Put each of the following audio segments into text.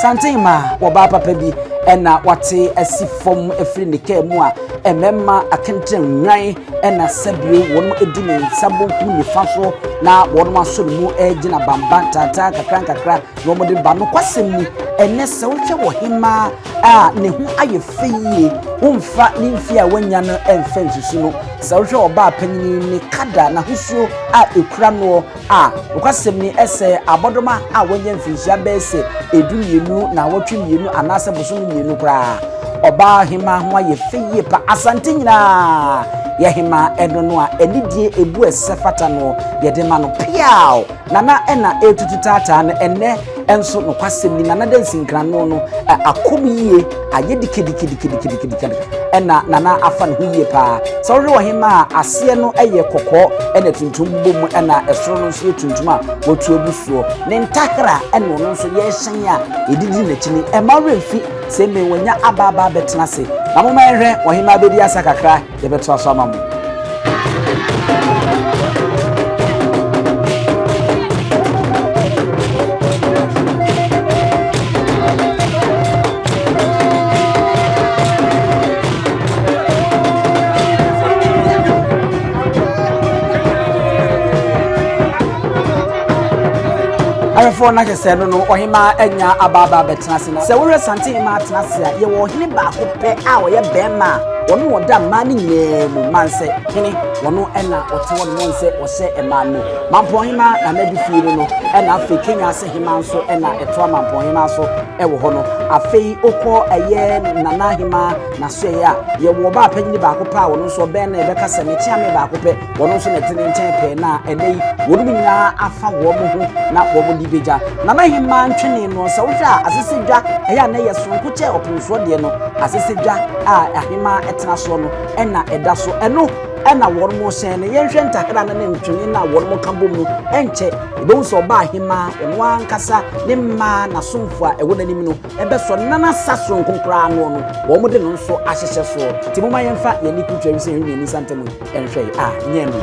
Asantehemaa woba papa bi ena wate asifom efri ne kemu a ememma akenten nwan ena sabio won edine sabo ku ni faso na won maso mu egina bamba tata kakra no mo de ba no kwasem ni ene se wo hwe wo hima a ne hu aye feye umfa ni mfi a wanya no emfa nsusu no se wo hwe oba panyin ni kada na husuo a ekura no a kwasem ni ese abodoma a wanya mfinhia be se edumienu na wotwemienu anase bosomienu kra oba hima ho aye feye pa asante nyina ye hima edono a enidie ebu esefata no ye de ma no piao nana ena etututata na enne enso no kwasem ni nana dansinkra no akomiye aye dikidikidikidikidikidi ena nana afa no hiye pa so wo hima ase no eye kokko ena tuntum bom ena esoro no so tuntum a wotu obusuo ne ntakra ena no so ye hyen a edidi na chini emarefi se me wonya ababa betena se na mo mahwe wo hima bedi asa kakra ye beto aso amamu Arefo na kese no ohima enya ababa betena se na se wo Asantehemaa tena se a ye wo hene ba ko pe a wo ye bema wono woda ma ni nyemu manse hene wono ena ote wono monse wo se ema no mampo hima na na di fiire no ena afi Kenya se hima nso ena eto mampo hima so ewo ho no afei okọ eye nana hima na so ya ye wo ba panyini ba ko pa wono so be na ebe kasa me chiame ba ko pe wono so na tene nchen pe na enei wono nyina afa wo mo ho na wo mo beja na mahima ntwene no so hwa asesedwa eya na yesonko che opunso de no asesedwa a ahima etena so no ena eda so eno ena won mo sen ne yenhwe ntakra na ntwene na won mo kambom no enche ebe so ba ahima eno ankasa ne mma na somfo a ewo nanim no ebe so nana saso nkonkra no wo mo de no so ahyehye so ti mo ma yemfa ye ni kutwa wi se hwe ni santamu enhwe a nye no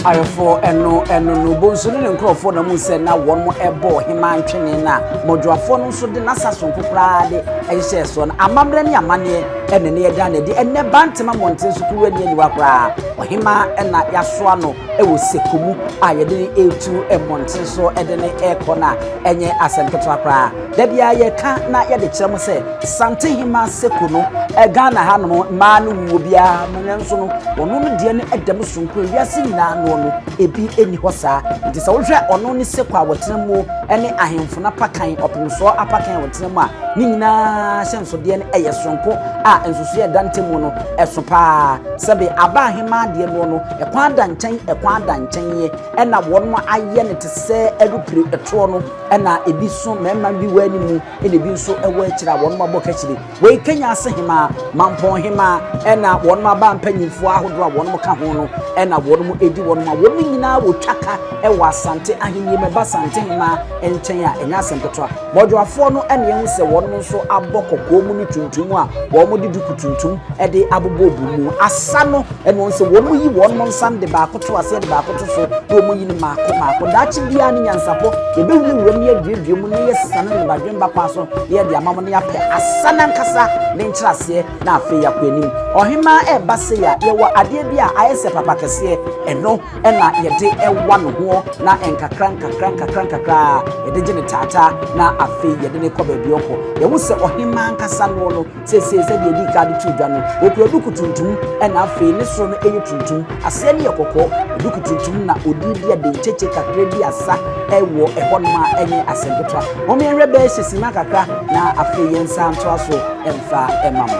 Arefo eno no bonso ne nkrofo na mu se na won mo ebo hima ntwene na modwafo no so de nasaso nkokra de ɛhyɛ so no amamre ne amane ɛne ne yɛda ne de ɛnɛ bantema monten so kuwa ne aniwa koraa ɔhema ɛna yasoa no ɛwɔ sekumu a yɛde ne etu ɛmonten so ɛde ne ɛkɔ na ɛnyɛ asɛmketo koraa da bia yɛka na yɛde kyerɛ mo sɛ Asantehemaa seku no Ghana ha no maa no wuo bia menenso no ɔno no deɛ ne ɛdam sonko wiase nyinaa no ebi eni hɔ saa nti sɛ wohwɛ ɔno ne seku a wɔtena mu ɛne ahemfo na pakan ɔpemso apakan wɔtena mu a ne nyinaa hyɛnsodeɛ ne ɛyɛ sonko a nsusu yɛ dante mu no ɛso paa sɛbe aba ahema deɛ no ɛkwan da nkyɛn yɛ ɛna wɔn ayɛ ne te sɛ ɛrupire ɛtoɔ no ɛna ebi so mɛma bi wɔ anim ɛna ebi nso ɛwɔ akyire a wɔn abɔ kakyire wɔ Kenya Asahema mampɔn hema ɛna wɔn aba mpanyinfoɔ ahodoɔ a wɔn ka ho no ɛna wɔn edi wɔn a wɔn nyinaa wɔ twaka ɛwɔ Asante ahemie mɛba Asantehemaa nkyɛn a ɛnya asɛmpeto bɔdwoafoɔ no ɛna yɛn sɛ wɔn nso abɔ kɔkɔɔ mu ne tuntum a wɔn de duku tuntum ɛde abobɔ obu mu asa no ɛna nso wɔn yi wɔn nsam de baako to ase de baako to so na wɔn yi ne maako daakye bia ne nyansapo yɛbɛwuli wuram yɛ duadua mu ne yɛ sane ne badwen ba kwa so yɛ de amam ne yɛapɛ asa nankasa ne nkyerɛseɛ na afei yɛakɔ anim ɔhema ɛba se ya yɛwɔ adeɛ bi a ayɛ sɛ papa kɛseɛ ɛno ɛna yɛde ɛwa no ho na nkakra yɛde gye ne taataa na afei yɛde ne kɔ baabi ɔkɔ yɛwo sɛ ɔhema nkasa no sɛsɛ deɛ di ka de tu dwa no okura duku tuntum ɛna afei ne soro no ɛyɛ tuntum asɛ ne yɛ kɔkɔɔ duku tuntum na odi di ade nkyekye kakra bi asa ɛwɔ ɛhɔ no ma ɛnyɛ asɛmpeto a wɔn yɛnhwɛ bɛyɛ hyɛ sima kakra na afei yɛn nsa ntoa so ɛmfa ɛma mo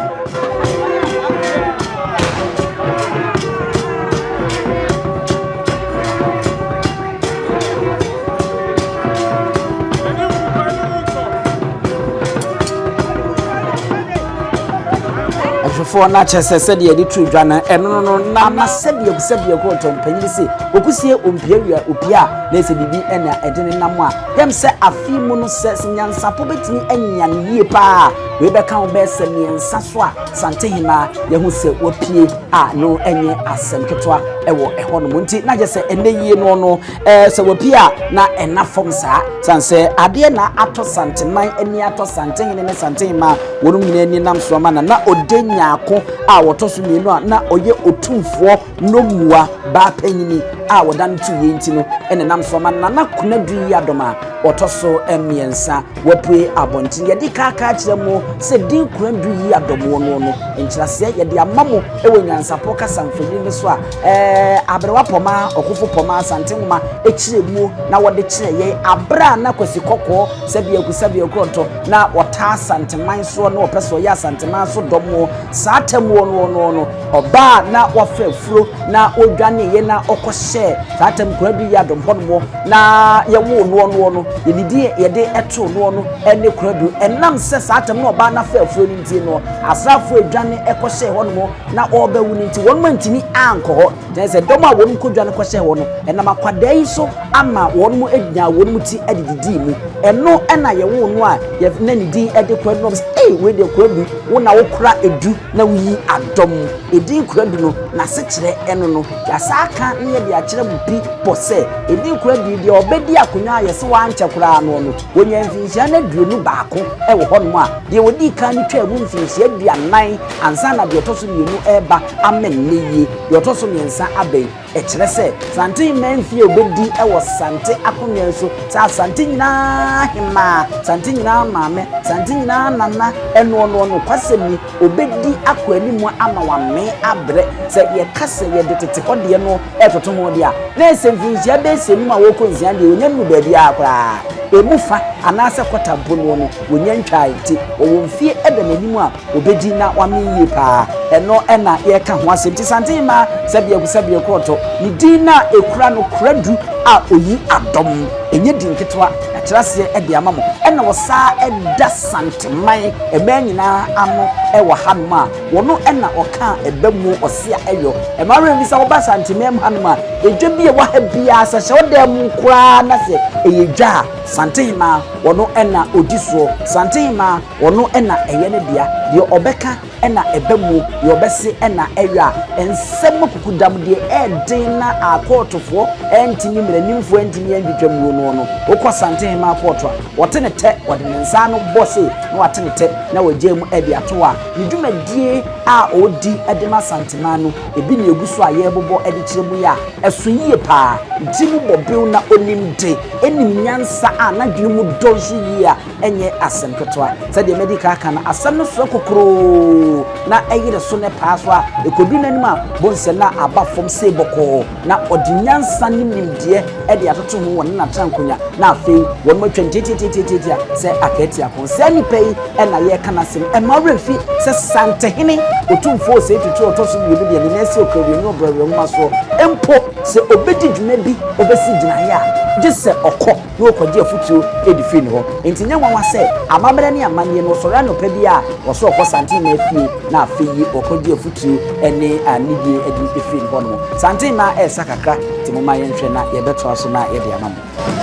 for na chese said ye di true dwana eno no na sabia ko tompanyi se okusie ompia opia na se bibi ena edene nam a dem se afi mu no se nyansapo betimi anya yie pa we be kan be se miensa so a Asantehemaa ye hu se wopie a no enye asɛmketoa ɛwɔ ɛhɔ no nti na je se ene yie no se wopia na ena fom saa sanse ade na ato santeman ani ato Santehene ne Asantehemaa wonum nyina ni nam so ma na odenya ko a wotoso mienu a na oye otumfoɔ nomua ba panyini a wodan tu ye nti no ene nam so ma na Konadu Yiadom a wotoso emiensa wapue abontin ye di kaka kyerɛ mu se din Konadu Yiadom no nkyerɛse ye di amamo ewo Nyansapo kasamfani ne so a abrewa poma okofo poma Asantehemaa ekyire mu na wode kyerɛ ye abra na kwasi kokko sabia kuronto na wota Asanteman so na opeso ye Asanteman so domo satem no oba na wafa furo na odwane ye na okohye satem Konadu Yiadom hono na ye wo no yedidi yede eto no ene Konadu enam se satem na oba na fa furo ni ntie no asrafo adwane ekohye hono na oba wuni nti won mantini anko ho se dom a won kodwane kohye hono enam akwada yi so ama won mu ednya won mu ti adididi mu eno ena ye wo no a ye na ni din ede Konadu no we de Konadu wo na wo kura edu na wuyi adom edin Konadu no na se kyerɛ eno no ya saka nye de akyerɛ mu bi pose edin Konadu de obedi akonwa yɛ se wa ankyɛ kura no wonya mfinhyia na duonu baako ɛwɔ hɔ no a de wodi kan ni twa mu mfinhyia aduanan ansa na de otoso mienu ɛba amen ne yie de otoso miensa abɛn ɛkyerɛ sɛ Asantehemaa mfie obedi ɛwɔ Sante akonwa so sa Asante nyinaa hema Sante nyinaa maame Sante nyinaa nana ɛno no kwasɛmi obedi akwani mu ama wame abre sɛ ye kase ye de tete hode no ɛtoto ho de a na esemfinhyia be semu a wokonzia de onya mu baabi akora emufa anase kwatampo no wonya ntwae ti wonfie ebenanim a obedi na wame yie pa ɛno ɛna ye ka ho asɛm ti Asantehemaa sabia kroto ni din na ekura no Konadu a oyi adom enye din ketwa akyerɛse ɛde amamo ɛna wɔsa ɛda Santeman ɛba nyinaa ano ɛwɔ hanom a wɔno ɛna ɔka ɛba mu ɔse ɛyɔ ɛmare bi sa wɔba Santeman hanom a edwa bi ɛwɔ ha bia sɛ hyɛ wɔda mu kura na sɛ ɛyɛdwa Asantehemaa wɔno ɛna odi so Asantehemaa wɔno ɛna ɛyɛ ne dia deɛ ɔbɛka ɛna ɛba mu deɛ ɔbɛse ɛna ɛyɔ a ensɛm kukudam deɛ ɛden na akɔɔtofoɔ ɛntini mmeranimfoɔ ɛntini ɛndwetwa mu no wokɔ Asantehemaa Asantehemaa Portwa wɔtene tɛ wɔde ne nsa no bɔse na wɔtene tɛ na wɔgye mu ɛde ato a ne dwumadie a odi ɛde ma Asantehemaa no ebi na egu so a yɛbobɔ ɛde kyerɛ mu ya ɛso yie paa nti mu bɔbew na onim de enim nyansa a na dwene mu dɔnso yie a ɛnyɛ asɛm ketewa sɛdeɛ medical aka na asɛm no so kokoro na ɛyere so ne paa so a ekodu n'anim a bonse na aba fam sei bɔkɔɔ na ɔde nyansa ne nimdeɛ ɛde atoto ho wɔn na trankonya na afei wɔn matwa ntetietietieti a sɛ akati akon sɛ nipa yi ɛna yɛka n'asɛm ɛma fi sɛ Santehene otumfo sɛ tutu ɔtɔso bi deɛ ne nɛsi okrawia ne ɔbrɛwɛ mu aso empo sɛ obedi dwuma bi obesi gyinaeɛ a gye sɛ ɔkɔ na ɔkɔgye afutuo edi fi ne hɔ enti nyɛ nwanwa sɛ amabere ne amanneɛ no sɔre anɔpa bi a wɔso ɔkɔ Santehemaa fie na afei yi ɔkɔgye afutuo ɛne anidie edi fi ne hɔ no Santehemaa ɛsa kakra ti mo ma yɛnhwɛ na yɛbɛtoa so na yɛde ama mo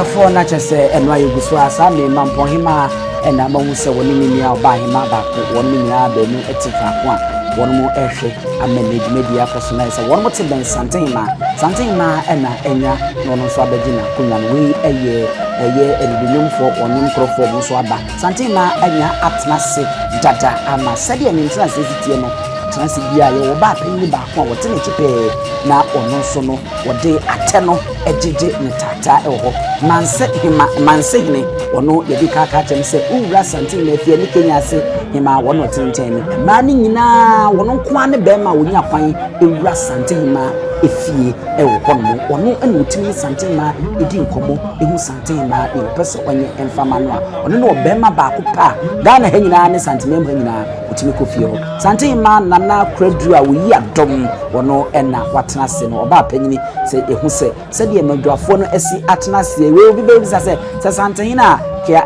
for na chese enwa yeguso asa me Mampohema ena mawu se woni ni a oba hema ba ko woni ni a ba mu etifa ko a woni mo ehwe amanage media koso na se woni mo te ben Santehemaa ena enya no no so abagina kunya no we eye edibinumfo woni mkrofo mo so aba Santehemaa enya atnase dada ama sede ni ntrance sitie no trans bia ye wo ba panyi ba ko wote ne chipe na ono so no wode ate no ejeje ne tata eho Mansehene ono ye di kaka chem se uwra Santehemaa fie ni Kenya se hima wono tenten ne ma ni nyina wono nko ane be ma wonya kwan ewura Santehemaa efie ewo hono ono ene otimi Santehemaa edi nkomo ehu Santehemaa e pese onye emfama no a ono no be ma ba ko pa Ghana ha nyina ne Santehemaa nyina otimi kofie ho Santehemaa nana Konadu a wo Yiadom wono ena watena se no oba panyini se ehu se de maduafo no asi atena se we obi be bisa se Santehemaa kia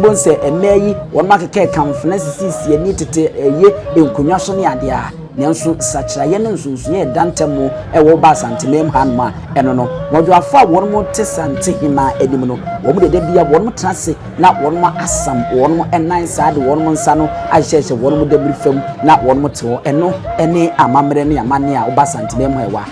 bonse emeyi won makeke kamfna sisi ani tete ye enkonwa so ne ade a nanso sachira ye nsunsu ye dantemu ewo ba Santehemaa hanma eno no maduafo a won mo te Santehemaa edim no wo mo de bia won mo trase na won mo asam won mo enan saade won mo nsa no ahyehye won mo dabiri fam na won mo te ho eno ene amamre ne amane a wo ba Santehemaa ewa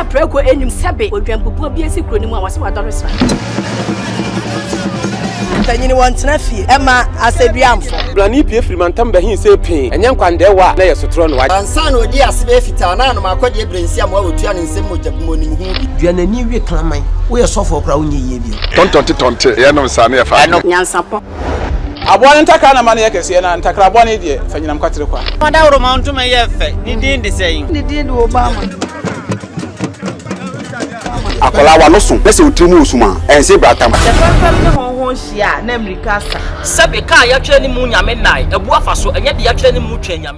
Preko enyum sebe odwampopo bi esi kroni mu a wase wadore sra tanyini wontena fie ema aseduamfo blani pie frimantam bahin se pin enye nkwandewa na yesotro no wa ansa na odi asebe fita na no makode ebrensi am wa otua ne nsem mojabumo ni hu duanani wie klaman wo ye sofo kra wonye yie bi tontonte ye no nsa na ye fa Nyansapo abone ntaka na mane yakese na ntakra abone die fanyinam kwatere kwa Konadu ma ntuma ye fe ni din de sei ni din wo ba ma akola wa no so pese otrimu osuma ense bratam ne honhon hia na America sa sebe ka ya twa ni mu nyame nai ebu afa so enye de ya twa ni mu twa nyame